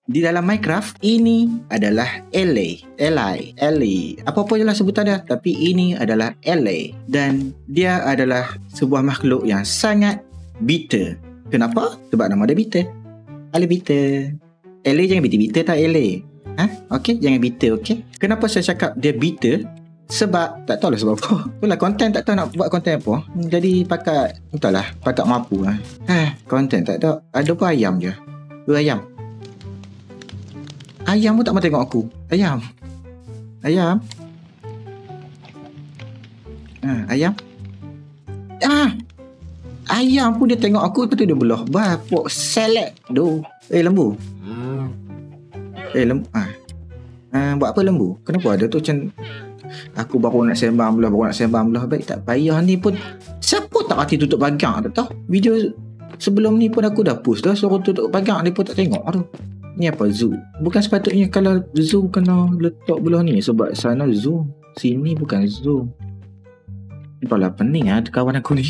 di dalam Minecraft ini adalah Ellie. Apa-apa je lah sebutan dia, tapi ini adalah Ellie. Dan dia adalah sebuah makhluk yang sangat bitter. Kenapa? Sebab nama dia bitter. Ala bitter. Ellie jangan bitter tak Ellie. Okey, jangan bitter, okey. Kenapa saya cakap dia bitter? Sebab tak tahulah sebab apa. Itulah konten tak tahu nak buat konten apa. Jadi pakat mampu lah. Konten tak tahu. Ada pun ayam je. 2 ayam. Ayam pun tak mau tengok aku. Ayam. Ayam. Ayam pun dia tengok aku, lepas tu dia belah. Bapok selek tu. Lembu. Lembu. Buat apa lembu? Kenapa ada tu macam aku baru nak sembang belah. Baik tak payah ni pun. Siapa tak hati tutup pagar tak tahu. Video sebelum ni pun aku dah post dah suruh tutup pagar, dia pun tak tengok tu. Ni apa zoo? Bukan sepatutnya kalau zoo kena letak belah ni, sebab sana zoo, sini bukan zoo. Kepala pening kawan aku ni.